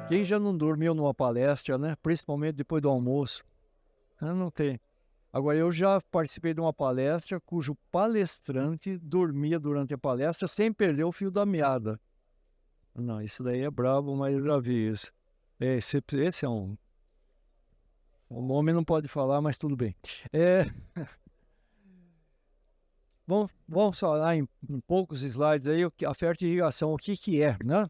Quem já não dormiu numa palestra, né? Principalmente depois do almoço. Não tem. Agora, eu já participei de uma palestra cujo palestrante dormia durante a palestra sem perder o fio da meada. Não, isso daí é brabo, mas eu já vi isso. Esse é um... O homem não pode falar, mas tudo bem. É, vamos falar em poucos slides aí a fertirrigação, o que que é, né?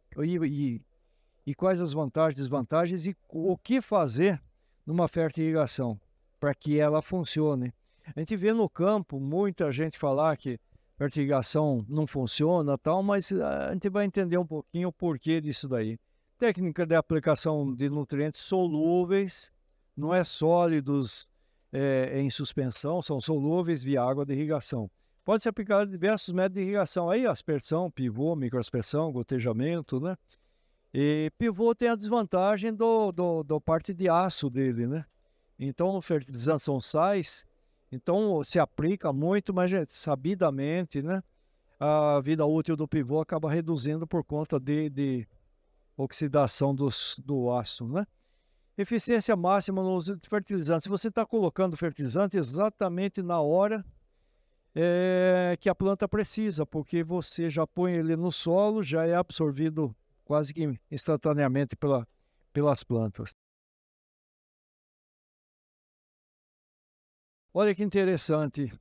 E quais as vantagens, desvantagens e o que fazer numa fertirrigação para que ela funcione. A gente vê no campo muita gente falar que fertirrigação não funciona, tal, mas a gente vai entender um pouquinho o porquê disso daí. Técnica de aplicação de nutrientes solúveis, não é sólidos em suspensão, são solúveis via água de irrigação. Pode se aplicar a diversos métodos de irrigação, aí aspersão, pivô, microaspersão, gotejamento, né? E pivô tem a desvantagem do parte de aço dele, né? Então, fertilizantes são sais, então se aplica muito, mas sabidamente, né? A vida útil do pivô acaba reduzindo por conta de oxidação do aço, né? Eficiência máxima no uso de fertilizantes. Se você está colocando fertilizante exatamente na hora que a planta precisa, porque você já põe ele no solo, já é absorvido quase que instantaneamente pelas plantas. Olha que interessante,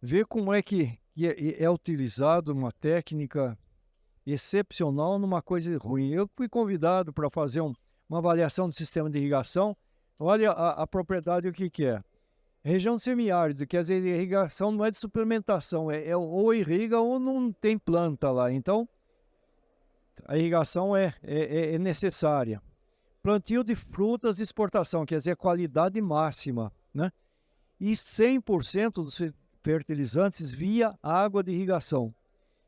ver como é que é utilizado uma técnica excepcional numa coisa ruim. Eu fui convidado para fazer uma avaliação do sistema de irrigação. Olha a propriedade, o que que é. Região semiárida, quer dizer, irrigação não é de suplementação, ou irriga ou não tem planta lá. Então, a irrigação é necessária. Plantio de frutas de exportação, quer dizer, qualidade máxima, né? E 100% dos fertilizantes via água de irrigação.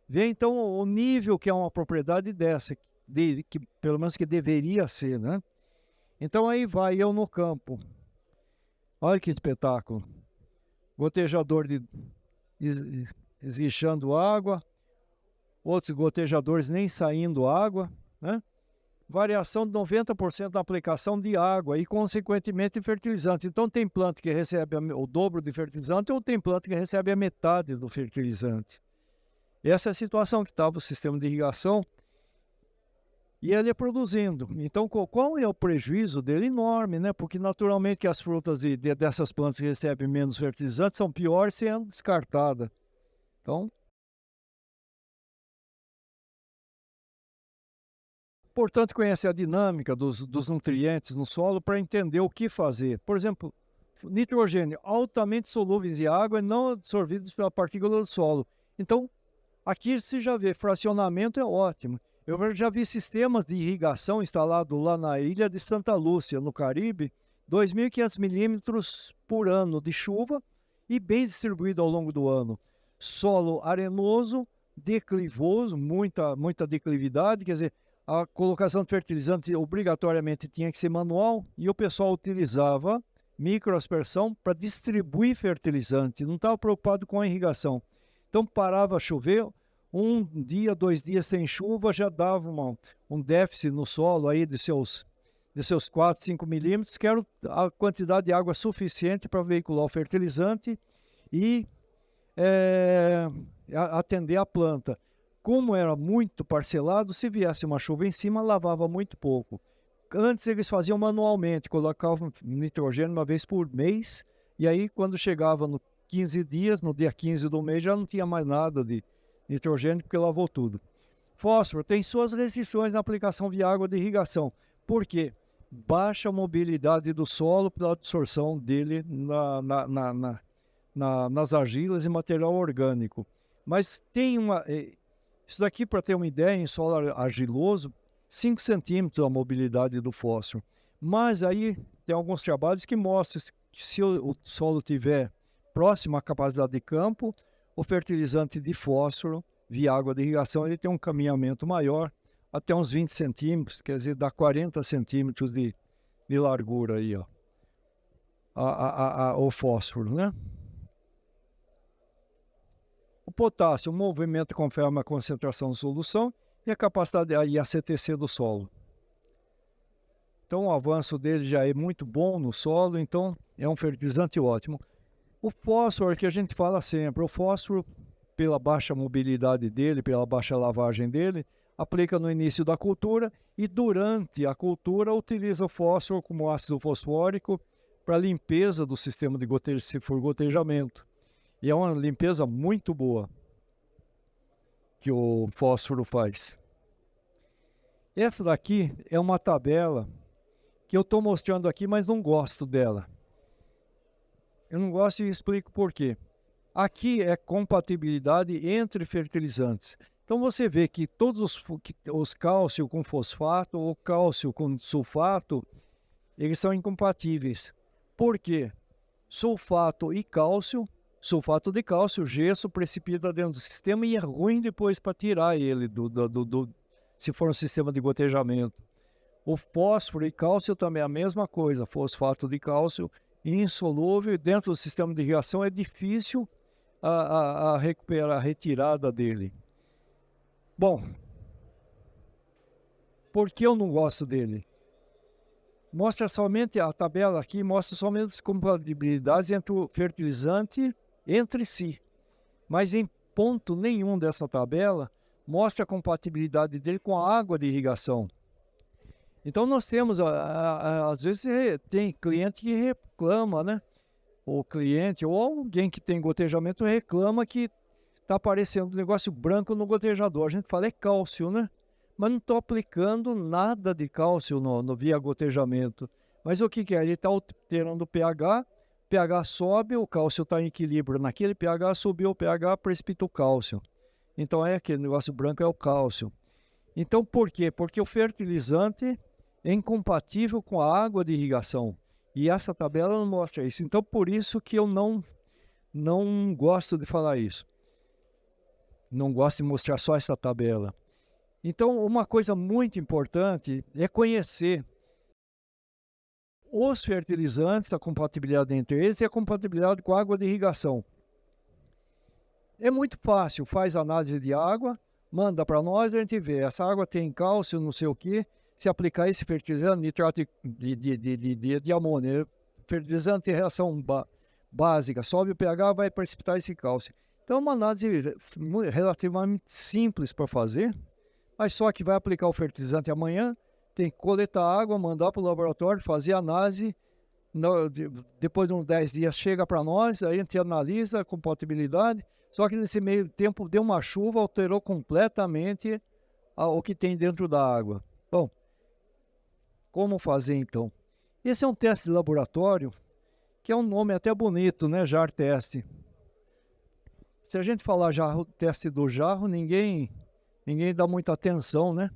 Vê então o nível que é uma propriedade dessa, que pelo menos que deveria ser, né? Então aí vai eu no campo. Olha que espetáculo. Gotejador esguichando água, outros gotejadores nem saindo água, né? Variação de 90% na aplicação de água e, consequentemente, fertilizante. Então, tem planta que recebe o dobro de fertilizante ou tem planta que recebe a metade do fertilizante. Essa é a situação que estava o sistema de irrigação e ele é produzindo. Então, qual é o prejuízo dele? Enorme, né? Porque, naturalmente, que as frutas dessas plantas que recebem menos fertilizante são piores sendo descartadas. Então, importante conhecer a dinâmica dos nutrientes no solo para entender o que fazer. Por exemplo, nitrogênio, altamente solúveis em água e não absorvidos pela partícula do solo. Então, aqui se já vê, fracionamento é ótimo. Eu já vi sistemas de irrigação instalados lá na ilha de Santa Lúcia, no Caribe, 2.500 milímetros por ano de chuva e bem distribuído ao longo do ano. Solo arenoso, declivoso, muita declividade, quer dizer, a colocação de fertilizante obrigatoriamente tinha que ser manual e o pessoal utilizava microaspersão para distribuir fertilizante, não estava preocupado com a irrigação. Então parava a chover, um dia, 2 dias sem chuva já dava um déficit no solo aí de seus 4, 5 milímetros, que era a quantidade de água suficiente para veicular o fertilizante e atender a planta. Como era muito parcelado, se viesse uma chuva em cima, lavava muito pouco. Antes eles faziam manualmente, colocavam nitrogênio uma vez por mês, e aí quando chegava no 15 dias, no dia 15 do mês, já não tinha mais nada de nitrogênio, porque lavou tudo. Fósforo tem suas restrições na aplicação de água de irrigação. Por quê? Baixa mobilidade do solo pela absorção dele nas argilas e material orgânico. Mas tem isso daqui, para ter uma ideia, em solo argiloso, 5 centímetros a mobilidade do fósforo. Mas aí tem alguns trabalhos que mostram que se o solo tiver próximo à capacidade de campo, o fertilizante de fósforo, via água de irrigação, ele tem um caminhamento maior, até uns 20 centímetros, quer dizer, dá 40 centímetros de largura aí, ó, o fósforo, né? O potássio, o movimento conforme a concentração de solução e a capacidade e a CTC do solo. Então o avanço dele já é muito bom no solo, então é um fertilizante ótimo. O fósforo que a gente fala sempre, o fósforo, pela baixa mobilidade dele, pela baixa lavagem dele, aplica no início da cultura e durante a cultura utiliza o fósforo como ácido fosfórico para limpeza do sistema de se for gotejamento. E é uma limpeza muito boa que o fósforo faz. Essa daqui é uma tabela que eu estou mostrando aqui, mas não gosto dela. Eu não gosto e explico por quê. Aqui é compatibilidade entre fertilizantes. Então você vê que todos os cálcio com fosfato ou cálcio com sulfato, eles são incompatíveis. Por quê? Sulfato e cálcio, sulfato de cálcio, gesso precipita dentro do sistema e é ruim depois para tirar ele se for um sistema de gotejamento. O fósforo e cálcio também é a mesma coisa, fosfato de cálcio insolúvel dentro do sistema de irrigação, é difícil a recuperar a retirada dele. Bom, por que eu não gosto dele? Mostra somente, a tabela aqui mostra somente as compatibilidades entre o fertilizante entre si, mas em ponto nenhum dessa tabela mostra a compatibilidade dele com a água de irrigação. Então nós temos, às vezes tem cliente que reclama, né? O cliente ou alguém que tem gotejamento reclama que está aparecendo um negócio branco no gotejador. A gente fala é cálcio, né? Mas não estou aplicando nada de cálcio no via gotejamento. Mas o que é? Ele está alterando o pH sobe, o cálcio está em equilíbrio naquele pH, subiu o pH, precipita o cálcio. Então é aquele negócio branco, é o cálcio. Então por quê? Porque o fertilizante é incompatível com a água de irrigação. E essa tabela não mostra isso. Então, por isso que eu não gosto de falar isso. Não gosto de mostrar só essa tabela. Então, uma coisa muito importante é conhecer os fertilizantes, a compatibilidade entre eles e a compatibilidade com a água de irrigação. É muito fácil, faz análise de água, manda para nós, a gente vê. Essa água tem cálcio, não sei o quê. Se aplicar esse fertilizante, nitrato de amônio, fertilizante de reação básica, sobe o pH, vai precipitar esse cálcio. Então é uma análise relativamente simples para fazer, mas só que vai aplicar o fertilizante amanhã, tem que coletar água, mandar para o laboratório, fazer análise, depois de uns 10 dias chega para nós, aí a gente analisa a compatibilidade, só que nesse meio tempo deu uma chuva, alterou completamente o que tem dentro da água. Bom, como fazer então? Esse é um teste de laboratório, que é um nome até bonito, né? JAR teste. Se a gente falar jarro, teste do jarro, ninguém dá muita atenção, né?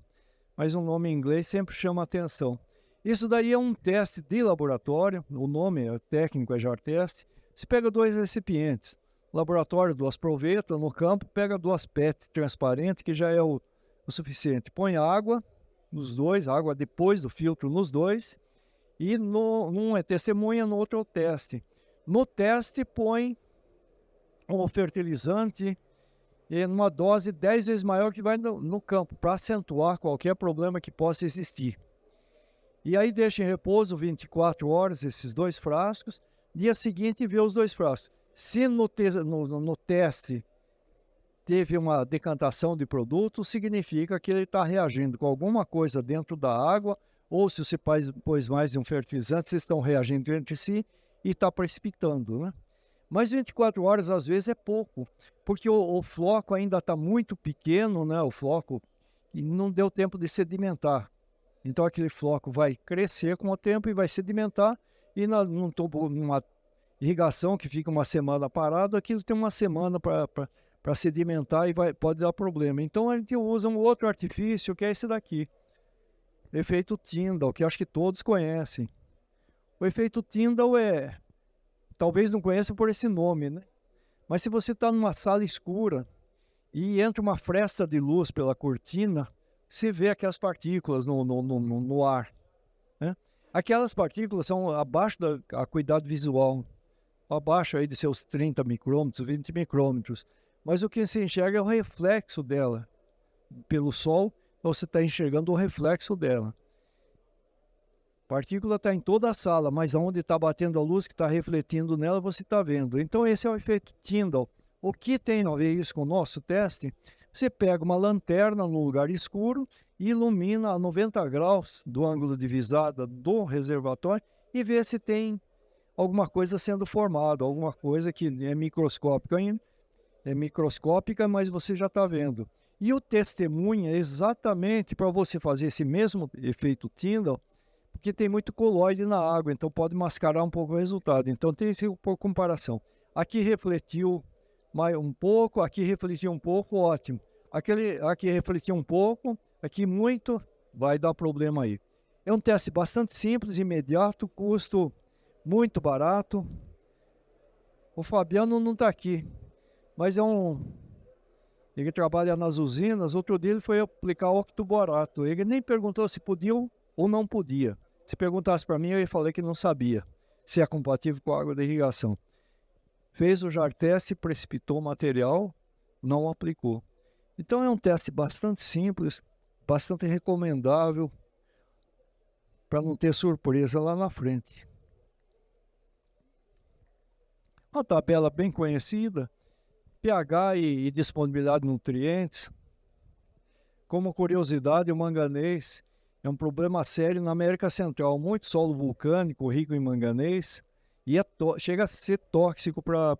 Mas um nome em inglês sempre chama atenção. Isso daí é um teste de laboratório, o nome técnico é JAR teste. Você pega 2 recipientes, laboratório, 2 provetas, no campo, pega 2 PET transparentes, que já é o suficiente. Põe água nos 2, água depois do filtro nos 2, e num é testemunha, no outro é o teste. No teste põe um fertilizante em uma dose 10 vezes maior que vai no campo, para acentuar qualquer problema que possa existir. E aí deixa em repouso 24 horas esses 2 frascos, dia seguinte vê os 2 frascos. Se no teste teve uma decantação de produto, significa que ele está reagindo com alguma coisa dentro da água, ou se você pôs mais de um fertilizante, vocês estão reagindo entre si e está precipitando, né? Mas 24 horas às vezes é pouco, porque o floco ainda está muito pequeno, né? O floco, e não deu tempo de sedimentar. Então aquele floco vai crescer com o tempo e vai sedimentar, e numa irrigação que fica uma semana parado, aquilo tem uma semana para sedimentar e pode dar problema. Então a gente usa um outro artifício, que é esse daqui, efeito Tyndall, que acho que todos conhecem. O efeito Tyndall talvez não conheça por esse nome, né? Mas se você está numa sala escura e entra uma fresta de luz pela cortina, você vê aquelas partículas no ar, né? Aquelas partículas são abaixo da acuidade visual, abaixo aí de seus 30 micrômetros, 20 micrômetros. Mas o que você enxerga é o reflexo dela. Pelo sol, você está enxergando o reflexo dela. Partícula está em toda a sala, mas onde está batendo a luz que está refletindo nela, você está vendo. Então esse é o efeito Tyndall. O que tem a ver isso com o nosso teste? Você pega uma lanterna num lugar escuro e ilumina a 90 graus do ângulo de visada do reservatório e vê se tem alguma coisa sendo formada, alguma coisa que é microscópica ainda. É microscópica, mas você já está vendo. E o testemunha é exatamente para você fazer esse mesmo efeito Tyndall, porque tem muito colóide na água, então pode mascarar um pouco o resultado. Então tem esse por comparação. Aqui refletiu mais um pouco, aqui refletiu um pouco, ótimo. Aqui refletiu um pouco, aqui muito, vai dar problema aí. É um teste bastante simples, imediato, custo muito barato. O Fabiano não está aqui, mas ele trabalha nas usinas. Outro dia ele foi aplicar octoborato. Ele nem perguntou se podia ou não podia. Se perguntasse para mim, eu ia falar que não sabia se é compatível com a água de irrigação. Fez o jar teste, precipitou o material, não aplicou. Então é um teste bastante simples, bastante recomendável para não ter surpresa lá na frente. Uma tabela bem conhecida, pH e disponibilidade de nutrientes. Como curiosidade, o manganês é um problema sério na América Central. Muito solo vulcânico, rico em manganês, e chega a ser tóxico para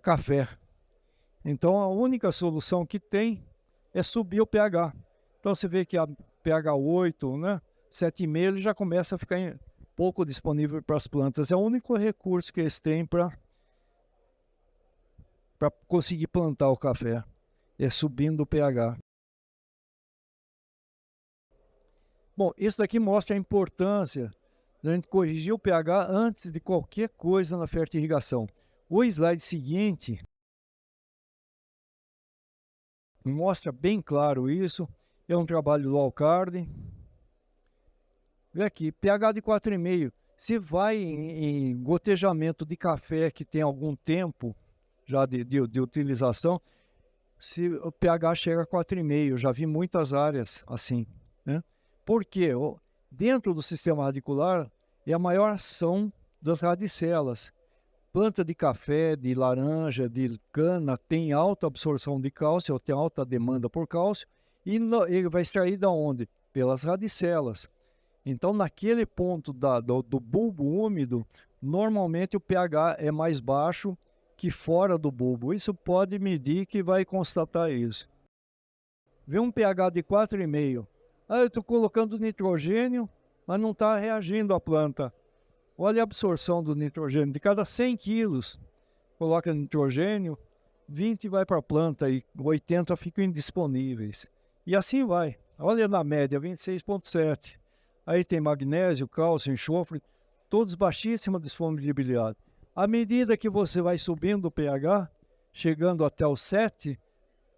café. Então a única solução que tem é subir o pH. Então você vê que a pH 8, né, 7,5, ele já começa a ficar pouco disponível para as plantas. É o único recurso que eles têm para conseguir plantar o café. É subindo o pH. Bom, isso daqui mostra a importância de a gente corrigir o pH antes de qualquer coisa na fertirrigação. O slide seguinte mostra bem claro isso. É um trabalho do Alcardi. Vê aqui, pH de 4,5. Se vai em gotejamento de café que tem algum tempo já de utilização, se o pH chega a 4,5. Eu já vi muitas áreas assim, né? Porque dentro do sistema radicular é a maior ação das radicelas. Planta de café, de laranja, de cana tem alta absorção de cálcio, tem alta demanda por cálcio, e ele vai extrair da onde? Pelas radicelas. Então, naquele ponto do bulbo úmido, normalmente o pH é mais baixo que fora do bulbo. Isso pode medir que vai constatar isso. Vê um pH de 4,5. Ah, eu estou colocando nitrogênio, mas não está reagindo à planta. Olha a absorção do nitrogênio. De cada 100 quilos, coloca nitrogênio, 20 vai para a planta e 80 ficam indisponíveis. E assim vai. Olha na média, 26,7. Aí tem magnésio, cálcio, enxofre, todos baixíssima disponibilidade. À medida que você vai subindo o pH, chegando até o 7,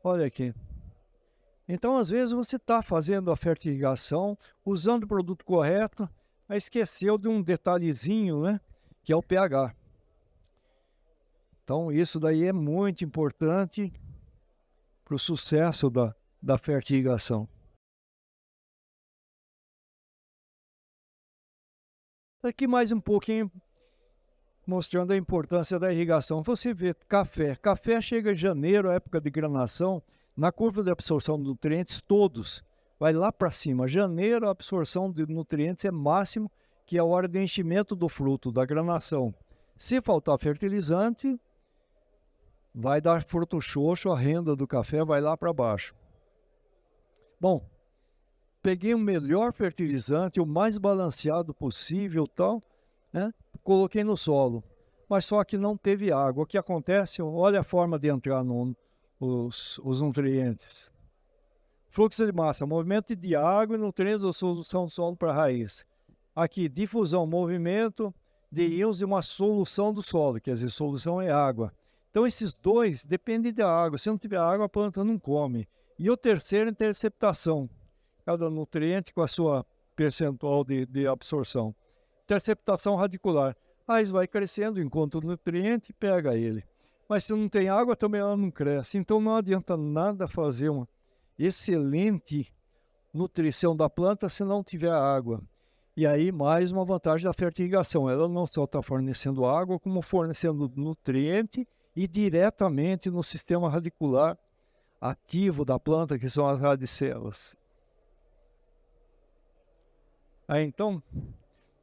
olha aqui. Então, às vezes, você está fazendo a fertirrigação, usando o produto correto, mas esqueceu de um detalhezinho, né? Que é o pH. Então, isso daí é muito importante para o sucesso da fertirrigação. Aqui mais um pouquinho mostrando a importância da irrigação. Você vê café. Café chega em janeiro, época de granação, na curva de absorção de nutrientes, todos. Vai lá para cima. Janeiro, a absorção de nutrientes é máximo, que é a hora de enchimento do fruto, da granação. Se faltar fertilizante, vai dar fruto xoxo, a renda do café vai lá para baixo. Bom, peguei o melhor fertilizante, o mais balanceado possível, tal, né? Coloquei no solo, mas só que não teve água. O que acontece? Olha a forma de entrar os nutrientes. Fluxo de massa, movimento de água e nutrientes ou solução do solo para a raiz. Aqui, difusão, movimento de íons de uma solução do solo, quer dizer, solução é água. Então, esses dois dependem da água. Se não tiver água, a planta não come. E o terceiro, interceptação. Cada nutriente com a sua percentual de absorção. Interceptação radicular. A raiz vai crescendo enquanto o nutriente pega ele. Mas se não tem água, também ela não cresce. Então não adianta nada fazer uma excelente nutrição da planta se não tiver água. E aí, mais uma vantagem da fertirrigação. Ela não só está fornecendo água, como fornecendo nutriente e diretamente no sistema radicular ativo da planta, que são as radicelas. Aí, então,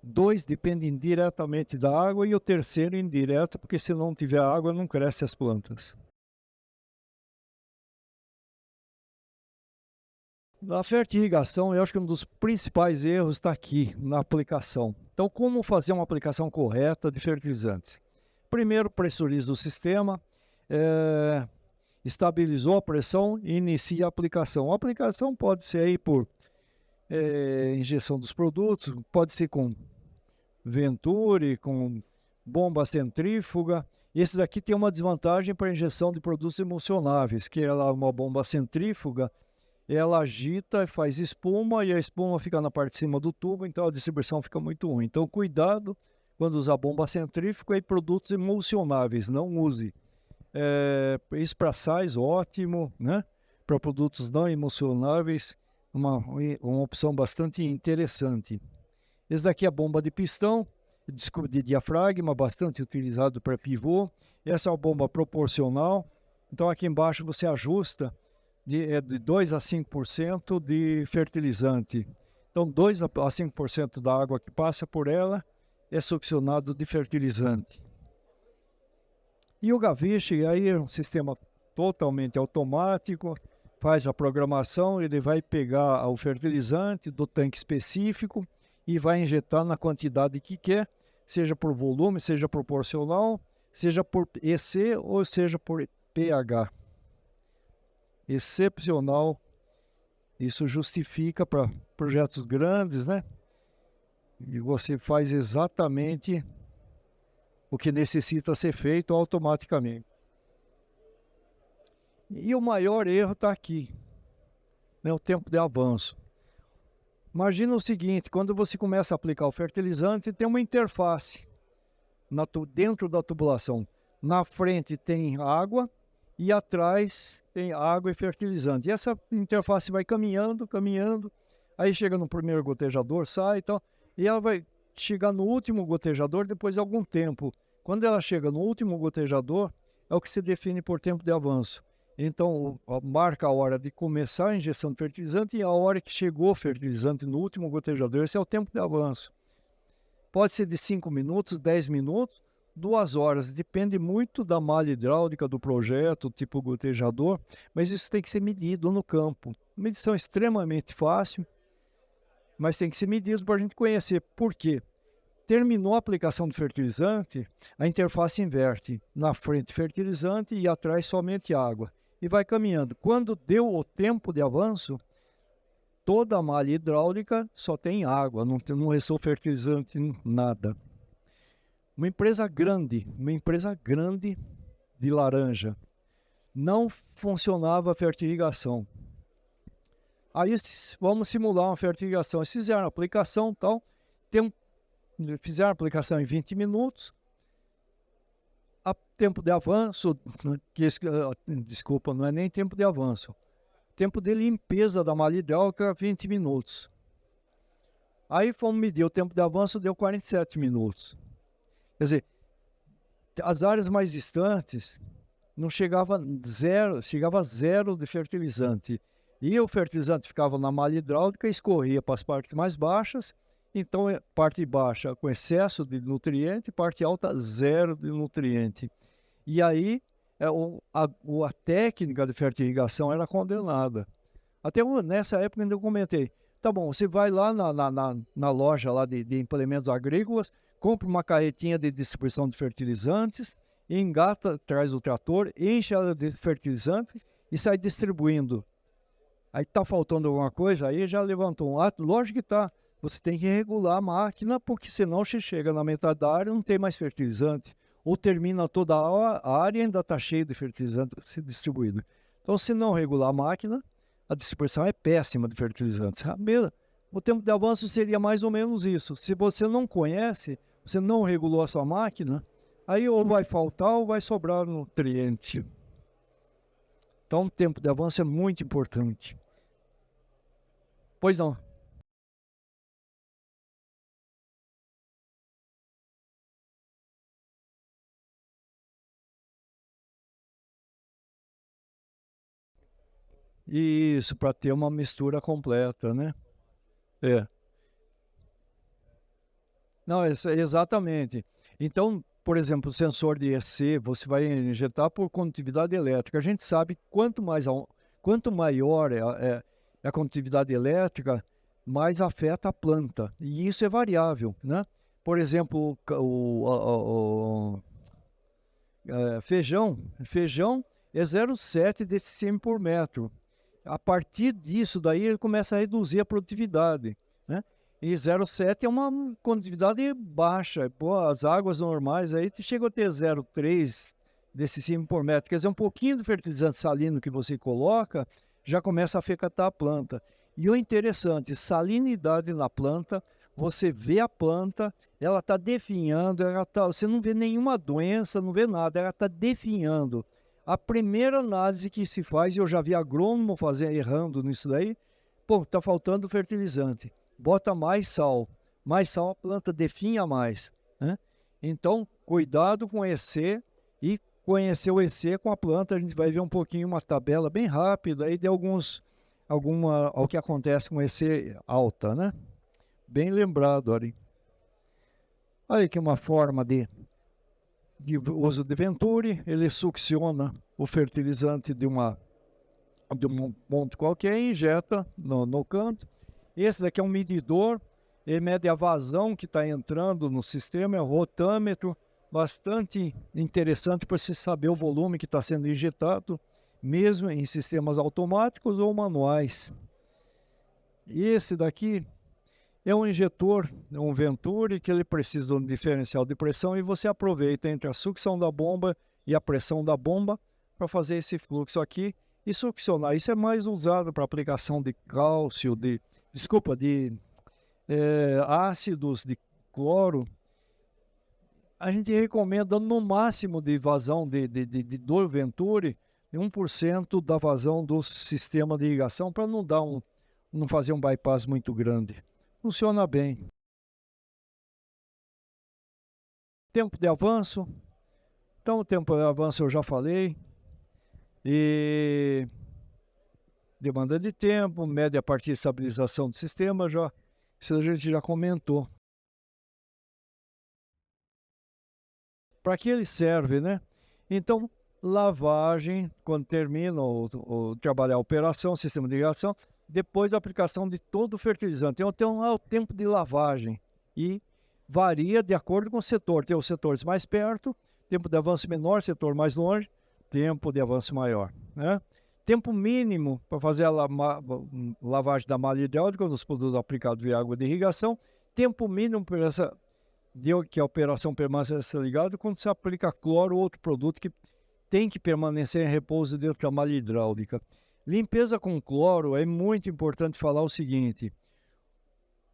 dois dependem diretamente da água e o terceiro indireto, porque se não tiver água, não crescem as plantas. Na fertirrigação, eu acho que um dos principais erros está aqui, na aplicação. Então, como fazer uma aplicação correta de fertilizantes? Primeiro, pressuriza o sistema, estabilizou a pressão e inicia a aplicação. A aplicação pode ser aí por injeção dos produtos, pode ser com Venturi, com bomba centrífuga. Esse daqui tem uma desvantagem para injeção de produtos emulsionáveis, que é uma bomba centrífuga. Ela agita e faz espuma, e a espuma fica na parte de cima do tubo, então a distribuição fica muito ruim. Então, cuidado quando usar bomba centrífuga e produtos emulsionáveis, não use. Isso para sais, ótimo, né? Para produtos não emulsionáveis, uma opção bastante interessante. Esse daqui é a bomba de pistão, de diafragma, bastante utilizado para pivô. Essa é a bomba proporcional. Então, aqui embaixo você ajusta de 2 a 5% de fertilizante. Então, 2 a 5% da água que passa por ela é succionado de fertilizante. E o Gavish, aí é um sistema totalmente automático, faz a programação, ele vai pegar o fertilizante do tanque específico e vai injetar na quantidade que quer, seja por volume, seja proporcional, seja por EC ou seja por pH. Excepcional. Isso justifica para projetos grandes, né? E você faz exatamente o que necessita ser feito automaticamente. E o maior erro está aqui, né? O tempo de avanço. Imagina o seguinte, quando você começa a aplicar o fertilizante, tem uma interface dentro da tubulação. Na frente tem água, e atrás tem água e fertilizante. E essa interface vai caminhando, aí chega no primeiro gotejador, sai e tal, e ela vai chegar no último gotejador depois de algum tempo. Quando ela chega no último gotejador, é o que se define por tempo de avanço. Então, marca a hora de começar a injeção de fertilizante e a hora que chegou o fertilizante no último gotejador. Esse é o tempo de avanço. Pode ser de 5 minutos, 10 minutos, 2 horas, depende muito da malha hidráulica do projeto, tipo gotejador, mas isso tem que ser medido no campo. Medição extremamente fácil, mas tem que ser medido para a gente conhecer. Por quê? Terminou a aplicação do fertilizante, a interface inverte. Na frente fertilizante e atrás somente água. E vai caminhando. Quando deu o tempo de avanço, toda a malha hidráulica só tem água, não restou fertilizante, nada. Uma empresa grande de laranja, não funcionava a fertirrigação. Aí vamos simular uma fertirrigação. Eles fizeram a aplicação e tal, fizeram a aplicação em 20 minutos, a tempo de avanço, desculpa, não é nem tempo de avanço, tempo de limpeza da malha hidráulica 20 minutos. Aí fomos medir o tempo de avanço, deu 47 minutos. Quer dizer, as áreas mais distantes não chegava a zero de fertilizante. E o fertilizante ficava na malha hidráulica e escorria para as partes mais baixas. Então, parte baixa com excesso de nutriente, parte alta zero de nutriente. E aí, a técnica de fertirrigação era condenada. Até nessa época ainda eu comentei, tá bom, você vai lá na loja lá de implementos agrícolas, compra uma carretinha de distribuição de fertilizantes, engata, traz o trator, enche ela de fertilizante e sai distribuindo. Aí está faltando alguma coisa, aí já levantou um ato, lógico que está. Você tem que regular a máquina, porque senão você chega na metade da área e não tem mais fertilizante. Ou termina toda a área e ainda está cheio de fertilizante para ser distribuído. Então, se não regular a máquina, a distribuição é péssima de fertilizantes. O tempo de avanço seria mais ou menos isso. Se você não conhece, você não regulou a sua máquina, aí ou vai faltar ou vai sobrar nutriente. Então, o tempo de avanço é muito importante. Pois não. Isso, para ter uma mistura completa, né? É. Não, exatamente. Então, por exemplo, o sensor de EC, você vai injetar por condutividade elétrica. A gente sabe que quanto maior é a condutividade elétrica, mais afeta a planta. E isso é variável, né? Por exemplo, feijão é 0,7 dcm por metro. A partir disso daí ele começa a reduzir a produtividade, né? E 0,7 é uma condutividade baixa. Pô, as águas normais aí chegam a ter 0,3 decicimo por metro. Quer dizer, um pouquinho do fertilizante salino que você coloca já começa a afetar a planta. E o interessante, salinidade na planta, você vê a planta, ela está definhando, você não vê nenhuma doença, não vê nada, ela está definhando. A primeira análise que se faz, e eu já vi agrônomo errando nisso daí, pô, está faltando fertilizante. Bota mais sal a planta definha mais, né? Então, cuidado com o EC e conhecer o EC com a planta. A gente vai ver um pouquinho uma tabela bem rápida aí de ao que acontece com o EC alta, né? Bem lembrado, olha. Aí que uma forma de uso de Venturi, ele succiona o fertilizante de um ponto qualquer e injeta no canto. Esse daqui é um medidor, ele mede a vazão que está entrando no sistema, é um rotâmetro, bastante interessante para você saber o volume que está sendo injetado, mesmo em sistemas automáticos ou manuais. E esse daqui é um injetor, é um Venturi, que ele precisa de um diferencial de pressão e você aproveita entre a sucção da bomba e a pressão da bomba para fazer esse fluxo aqui e succionar. Isso é mais usado para aplicação de cálcio, de ácidos de cloro. A gente recomenda no máximo de vazão do Venturi 1% da vazão do sistema de irrigação para não fazer um bypass muito grande. Funciona bem. Tempo de avanço. Então, o tempo de avanço eu já falei. E demanda de tempo, média a partir de estabilização do sistema, isso a gente já comentou. Para que ele serve, né? Então, lavagem, quando termina o trabalhar a operação, sistema de irrigação, depois da aplicação de todo o fertilizante. Então, é o tempo de lavagem e varia de acordo com o setor. Tem os setores mais perto, tempo de avanço menor, setor mais longe, tempo de avanço maior, né? Tempo mínimo para fazer a lavagem da malha hidráulica nos produtos aplicados via água de irrigação. Tempo mínimo para que a operação permaneça ligada quando se aplica cloro ou outro produto que tem que permanecer em repouso dentro da malha hidráulica. Limpeza com cloro, é muito importante falar o seguinte: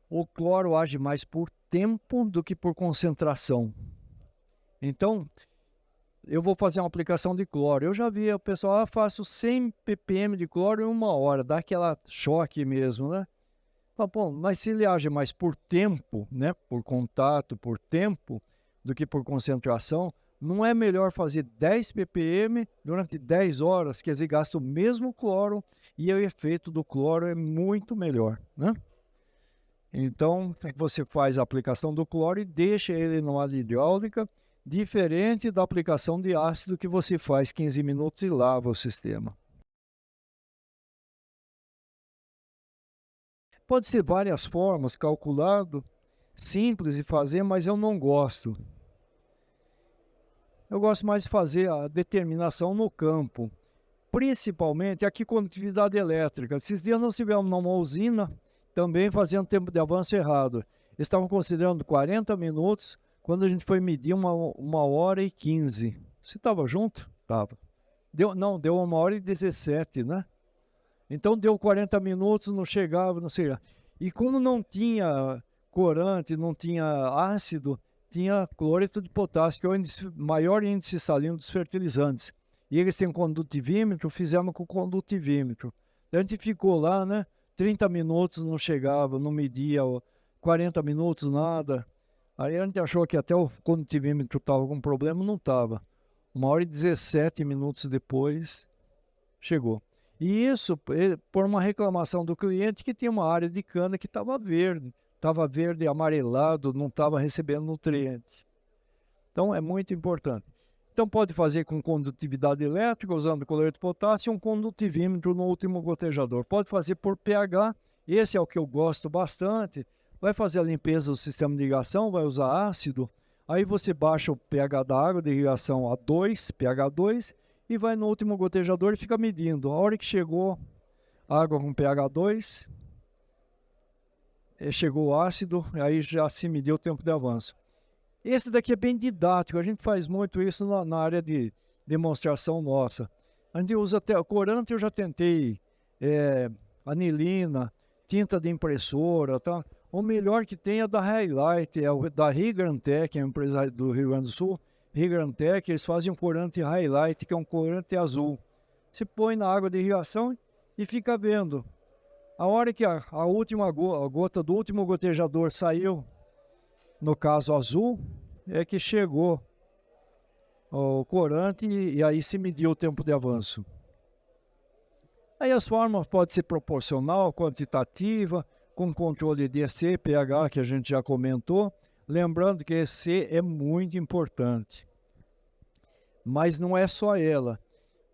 o cloro age mais por tempo do que por concentração. Então, eu vou fazer uma aplicação de cloro. Eu já vi o pessoal, faço 100 ppm de cloro em 1 hora, dá aquela choque mesmo, né? Bom, mas se ele age mais por tempo, né, por contato, por tempo, do que por concentração, não é melhor fazer 10 ppm durante 10 horas, quer dizer, gasta o mesmo cloro e o efeito do cloro é muito melhor, né? Então, você faz a aplicação do cloro e deixa ele numa hidráulica, diferente da aplicação de ácido que você faz 15 minutos e lava o sistema. Pode ser várias formas, calculado, simples de fazer, mas eu não gosto. Eu gosto mais de fazer a determinação no campo, principalmente aqui com atividade elétrica. Esses dias nós tivemos numa usina, também fazendo tempo de avanço errado. Eles estavam considerando 40 minutos, quando a gente foi medir 1h15. Você estava junto? Estava. Deu 1h17, né? Então deu 40 minutos, não chegava, não sei. E como não tinha corante, não tinha ácido, tinha cloreto de potássio, que é o maior índice salino dos fertilizantes. E eles têm condutivímetro, fizemos com condutivímetro. A gente ficou lá, né? 30 minutos não chegava, não media, 40 minutos nada. Aí a gente achou que até o condutímetro estava com problema, não estava. 1h17 depois, chegou. E isso por uma reclamação do cliente que tinha uma área de cana que estava verde amarelado, não estava recebendo nutrientes. Então é muito importante. Então pode fazer com condutividade elétrica, usando cloreto de potássio e um condutivímetro no último gotejador. Pode fazer por pH, esse é o que eu gosto bastante. Vai fazer a limpeza do sistema de irrigação, vai usar ácido. Aí você baixa o pH da água de irrigação a 2, pH 2, e vai no último gotejador e fica medindo. A hora que chegou água com pH 2, chegou o ácido, aí já se mediu o tempo de avanço. Esse daqui é bem didático, a gente faz muito isso na área de demonstração nossa. A gente usa até corante, eu já tentei, anilina, tinta de impressora, tá? O melhor que tem é da Highlight, é o da Rigrantec, é uma empresa do Rio Grande do Sul. Rigrantec, eles fazem um corante Highlight, que é um corante azul. Você põe na água de irrigação e fica vendo. A hora que a última gota do último gotejador saiu, no caso azul, é que chegou o corante e aí se mediu o tempo de avanço. Aí as formas podem ser proporcional, quantitativa, com controle de EC, pH, que a gente já comentou. Lembrando que EC é muito importante. Mas não é só ela.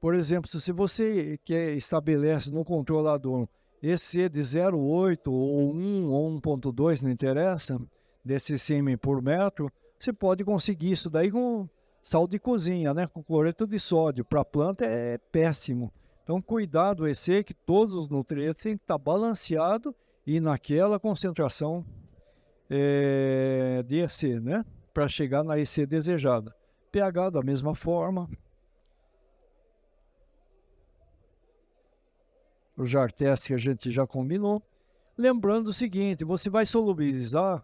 Por exemplo, se você estabelece no controlador EC de 0,8 ou 1 ou 1,2, não interessa, desse sêmen por metro, você pode conseguir isso daí com sal de cozinha, né? Com cloreto de sódio. Para a planta é péssimo. Então, cuidado do EC, que todos os nutrientes têm que estar balanceados e naquela concentração de EC, né? Para chegar na EC desejada. pH da mesma forma. O jar test que a gente já combinou. Lembrando o seguinte, você vai solubilizar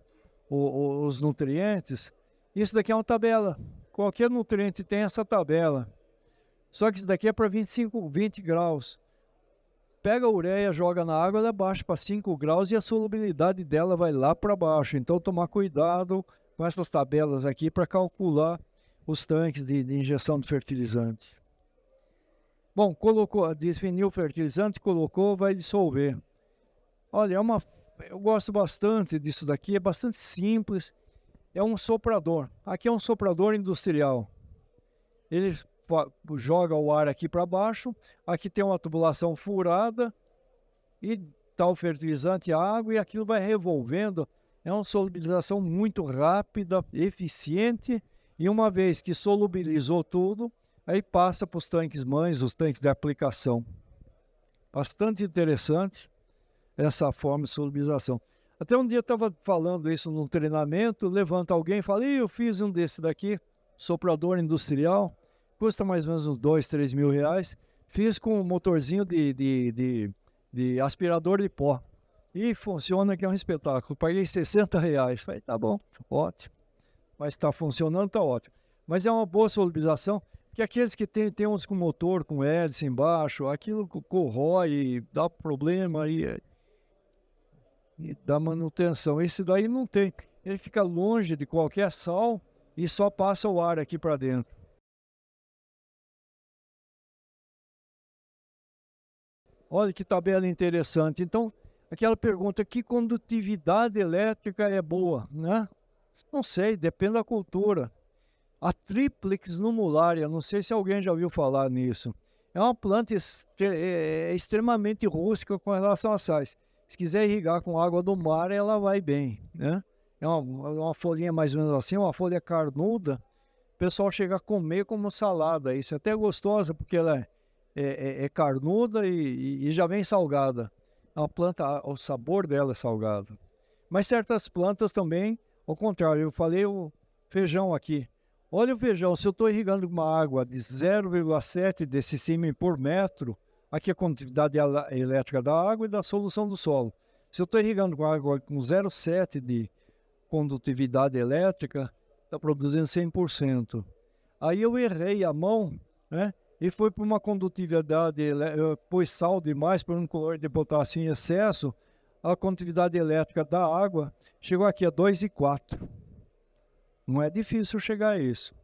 os nutrientes. Isso daqui é uma tabela. Qualquer nutriente tem essa tabela. Só que isso daqui é para 20 graus. Pega a ureia, joga na água, ela baixa para 5 graus e a solubilidade dela vai lá para baixo. Então, tomar cuidado com essas tabelas aqui para calcular os tanques de injeção de fertilizante. Bom, definiu o fertilizante, colocou, vai dissolver. Olha, eu gosto bastante disso daqui, é bastante simples. É um soprador. Aqui é um soprador industrial. Ele joga o ar aqui para baixo, aqui tem uma tubulação furada e está o fertilizante e a água e aquilo vai revolvendo. É uma solubilização muito rápida, eficiente e uma vez que solubilizou tudo, aí passa para os tanques mães, os tanques de aplicação. Bastante interessante essa forma de solubilização. Até um dia eu estava falando isso num treinamento, levanta alguém e fala, eu fiz um desse daqui, soprador industrial, custa mais ou menos uns 2, 3 mil reais. Fiz com um motorzinho de aspirador de pó. E funciona que é um espetáculo. Paguei 60 reais. Falei, tá bom, ótimo. Mas está funcionando, tá ótimo. Mas é uma boa solubilização, porque aqueles que tem uns com motor, com hélice embaixo, aquilo corrói, dá problema e dá manutenção. Esse daí não tem. Ele fica longe de qualquer sal e só passa o ar aqui para dentro. Olha que tabela interessante. Então, aquela pergunta, que condutividade elétrica é boa, né? Não sei, depende da cultura. A Triplex numularia, não sei se alguém já ouviu falar nisso. É uma planta extremamente rústica com relação a sais. Se quiser irrigar com água do mar, ela vai bem, né? É uma folhinha mais ou menos assim, uma folha carnuda. O pessoal chega a comer como salada. Isso é até gostosa, porque ela é carnuda e já vem salgada. A planta, o sabor dela é salgado. Mas certas plantas também, ao contrário, eu falei o feijão aqui. Olha o feijão, se eu estou irrigando com uma água de 0,7 desse sêmen por metro, aqui a condutividade elétrica da água e da solução do solo. Se eu estou irrigando com água com 0,7 de condutividade elétrica, está produzindo 100%. Aí eu errei a mão, né? e foi para uma condutividade, pôs sal demais, por um cloreto de potássio em excesso, a condutividade elétrica da água chegou aqui a 2,4. Não é difícil chegar a isso.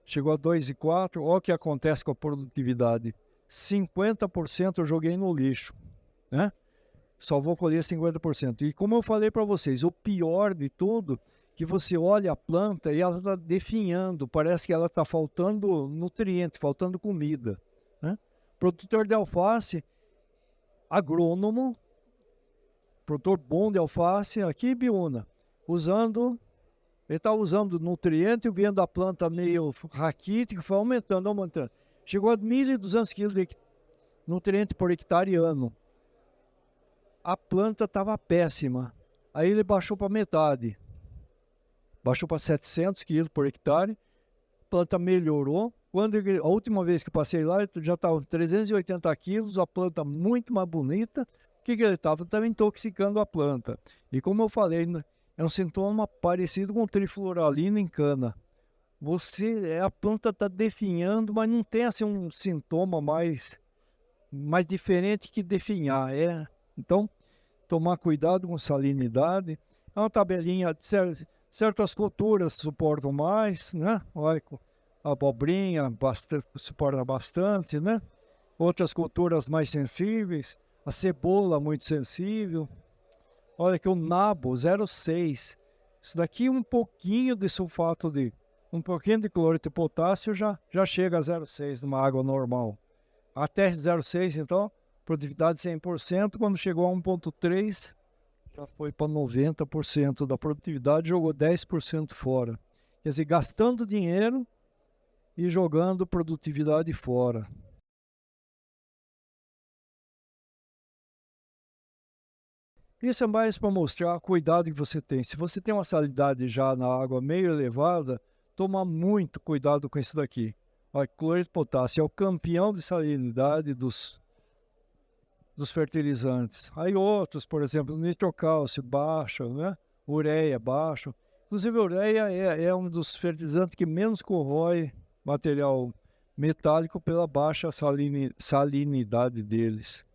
Chegou a 2,4, olha o que acontece com a produtividade. 50% eu joguei no lixo, né? Só vou colher 50%. E como eu falei para vocês, o pior de tudo, que você olha a planta e ela está definhando, parece que ela está faltando nutriente, faltando comida, né? Produtor de alface, agrônomo, produtor bom de alface, aqui em Biúna, ele está usando nutriente e vendo a planta meio raquítica, foi aumentando, aumentando. Chegou a 1.200 kg de nutriente por hectare ano. A planta estava péssima. Aí ele baixou para metade. Baixou para 700 kg por hectare. A planta melhorou. A última vez que passei lá, já estava 380 quilos, a planta muito mais bonita. O que ele estava? Estava intoxicando a planta. E como eu falei, é um sintoma parecido com trifloralina em cana. A planta está definhando, mas não tem assim um sintoma mais diferente que definhar. Então, tomar cuidado com salinidade. É uma tabelinha, certas culturas suportam mais, né? Olha, a abobrinha suporta bastante, né? Outras culturas mais sensíveis. A cebola muito sensível. Olha aqui o nabo 0,6. Isso daqui um pouquinho de sulfato um pouquinho de cloreto de potássio já chega a 0,6 numa água normal. Até 0,6 então, produtividade 100%, quando chegou a 1,3 já foi para 90% da produtividade, jogou 10% fora. Quer dizer, gastando dinheiro e jogando produtividade fora. Isso é mais para mostrar o cuidado que você tem. Se você tem uma salinidade já na água meio elevada, toma muito cuidado com isso daqui. Olha, cloreto de potássio é o campeão de salinidade dos fertilizantes. Aí outros, por exemplo, nitrocálcio baixo, né? Ureia baixo. Inclusive a ureia é um dos fertilizantes que menos corrói material metálico pela baixa salinidade deles.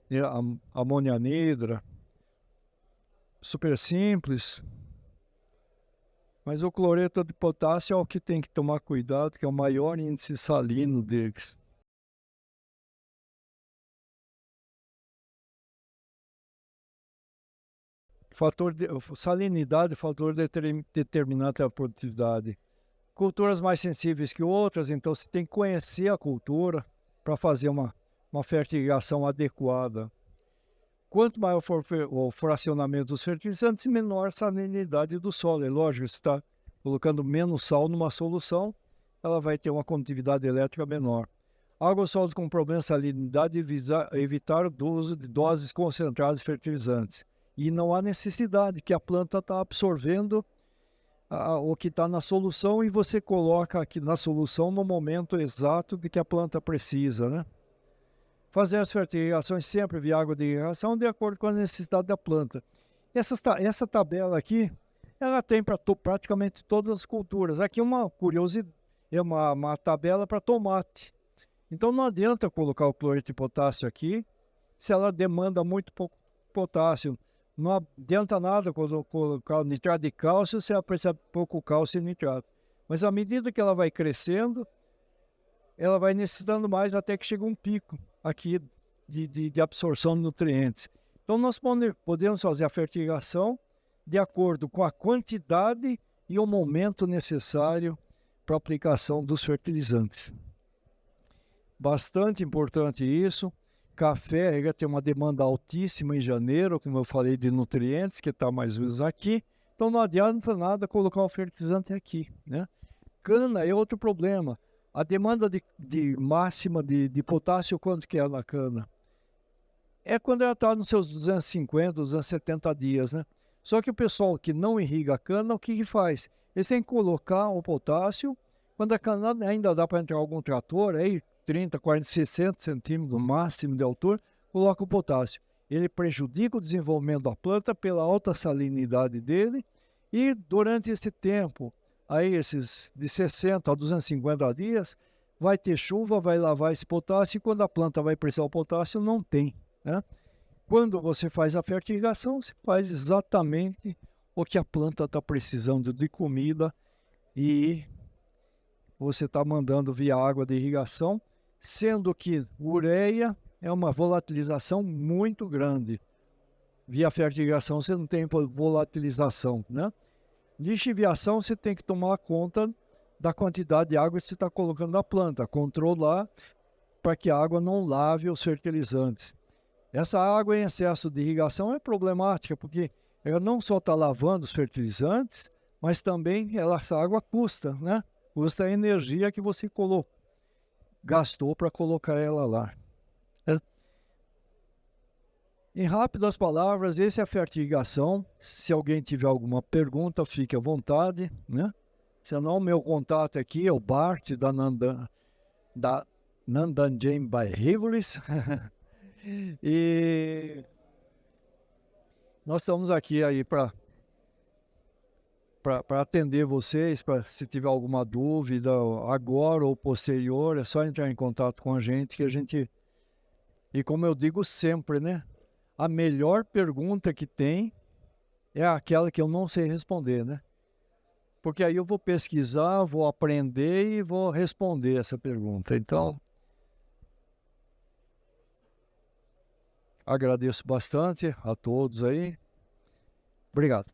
E a amônia anidra, super simples. Mas o cloreto de potássio é o que tem que tomar cuidado, que é o maior índice salino deles. Salinidade, fator determinante da produtividade. Culturas mais sensíveis que outras, então você tem que conhecer a cultura para fazer uma fertilização adequada. Quanto maior for o fracionamento dos fertilizantes, menor a salinidade do solo. É lógico, você está colocando menos sal numa solução, ela vai ter uma condutividade elétrica menor. Águas sólidas com problema de salinidade, evitar o uso de doses concentradas de fertilizantes. E não há necessidade, que a planta está absorvendo o que está na solução e você coloca aqui na solução no momento exato de que a planta precisa, né? Fazer as fertilizações sempre via água de irrigação de acordo com a necessidade da planta. Essa tabela aqui, ela tem para praticamente todas as culturas. Aqui uma curiosidade, é uma tabela para tomate. Então não adianta colocar o cloreto de potássio aqui, se ela demanda muito pouco potássio. Não adianta nada colocar o nitrato de cálcio se ela precisa de pouco cálcio e nitrato. Mas à medida que ela vai crescendo, ela vai necessitando mais até que chega um pico aqui de absorção de nutrientes. Então nós podemos fazer a fertilização de acordo com a quantidade e o momento necessário para a aplicação dos fertilizantes. Bastante importante isso. Café ele tem uma demanda altíssima em janeiro, como eu falei, de nutrientes, que está mais ou menos aqui. Então não adianta nada colocar o fertilizante aqui, né? Cana é outro problema. A demanda máxima de potássio, quanto que é na cana? É quando ela está nos seus 250, 270 dias, né? Só que o pessoal que não irriga a cana, o que faz? Eles têm que colocar o potássio, quando a cana ainda dá para entrar algum trator, aí 30, 40, 60 centímetros no máximo de altura, coloca o potássio. Ele prejudica o desenvolvimento da planta pela alta salinidade dele e durante esse tempo, aí esses de 60 a 250 dias, vai ter chuva, vai lavar esse potássio, e quando a planta vai precisar o potássio, não tem, né? Quando você faz a fertilização, você faz exatamente o que a planta está precisando de comida e você está mandando via água de irrigação, sendo que ureia é uma volatilização muito grande. Via fertilização você não tem volatilização, né? Lixiviação você tem que tomar conta da quantidade de água que você está colocando na planta, controlar para que a água não lave os fertilizantes. Essa água em excesso de irrigação é problemática, porque ela não só está lavando os fertilizantes, mas também essa água custa, né? Custa a energia que você gastou para colocar ela lá. Em rápidas palavras, essa é a fertilização. Se alguém tiver alguma pergunta, fique à vontade, né? Senão, meu contato aqui é o Bart da Nandanjem by Rivers. E nós estamos aqui aí para atender vocês, se tiver alguma dúvida agora ou posterior, é só entrar em contato com a gente, e como eu digo sempre, né? A melhor pergunta que tem é aquela que eu não sei responder, né? Porque aí eu vou pesquisar, vou aprender e vou responder essa pergunta. Então, agradeço bastante a todos aí. Obrigado.